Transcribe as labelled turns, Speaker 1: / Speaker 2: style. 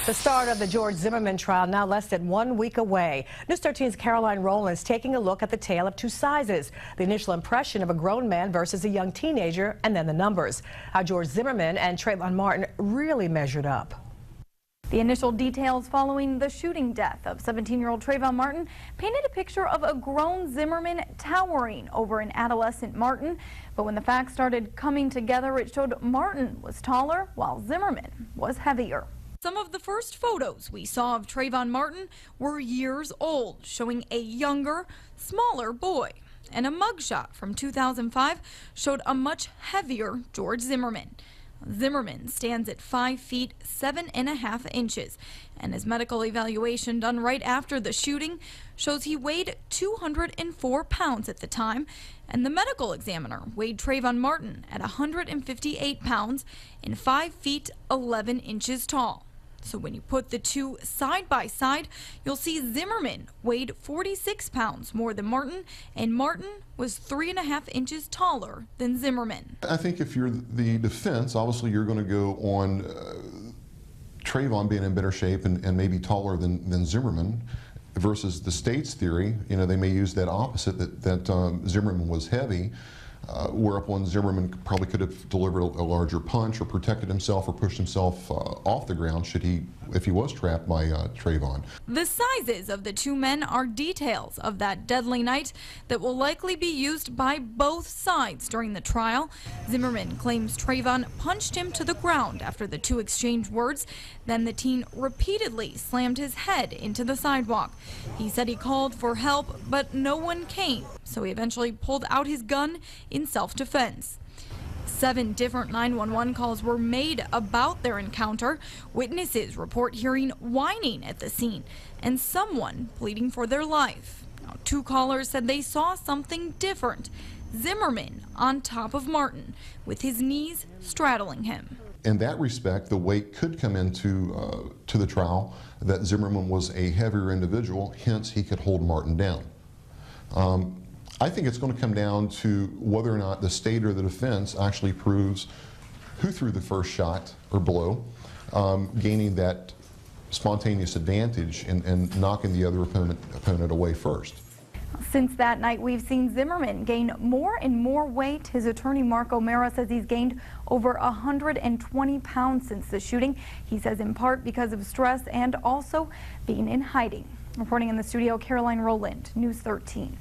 Speaker 1: The start of the George Zimmerman trial now less than 1 week away. News 13's Caroline Rowland's taking a look at the tale of two sizes. The initial impression of a grown man versus a young teenager, and then the numbers. How George Zimmerman and Trayvon Martin really measured up.
Speaker 2: The initial details following the shooting death of 17-year-old Trayvon Martin painted a picture of a grown Zimmerman towering over an adolescent Martin. But when the facts started coming together, it showed Martin was taller while Zimmerman was heavier. Some of the first photos we saw of Trayvon Martin were years old, showing a younger, smaller boy. And a mugshot from 2005 showed a much heavier George Zimmerman. Zimmerman stands at 5 feet 7.5 inches, and his medical evaluation done right after the shooting shows he weighed 204 pounds at the time, and the medical examiner weighed Trayvon Martin at 158 pounds and 5 feet 11 inches tall. So when you put the two side by side, you'll see Zimmerman weighed 46 pounds more than Martin, and Martin was 3.5 inches taller than Zimmerman.
Speaker 3: I think if you're the defense, obviously you're going to go on Trayvon being in better shape and maybe taller than Zimmerman, versus the state's theory. You know, they may use that opposite, that Zimmerman was heavy. Whereupon Zimmerman probably could have delivered a larger punch or protected himself or pushed himself off the ground if he was trapped by Trayvon.
Speaker 2: The sizes of the two men are details of that deadly night that will likely be used by both sides during the trial. Zimmerman claims Trayvon punched him to the ground after the two exchanged words. Then the teen repeatedly slammed his head into the sidewalk. He said he called for help, but no one came, so he eventually pulled out his gun in self-defense. 7 different 911 calls were made about their encounter. Witnesses report hearing whining at the scene and someone pleading for their life. Now, 2 callers said they saw something different. Zimmerman on top of Martin with his knees straddling him.
Speaker 3: In that respect, the weight could come into to the trial that Zimmerman was a heavier individual, hence he could hold Martin down. I think it's going to come down to whether or not the state or the defense actually proves who threw the first shot or blow, gaining that spontaneous advantage and knocking the other opponent away first.
Speaker 2: Since that night, we've seen Zimmerman gain more and more weight. His attorney, Mark O'Mara, says he's gained over 120 pounds since the shooting. He says in part because of stress and also being in hiding. Reporting in the studio, Caroline Rowland, News 13.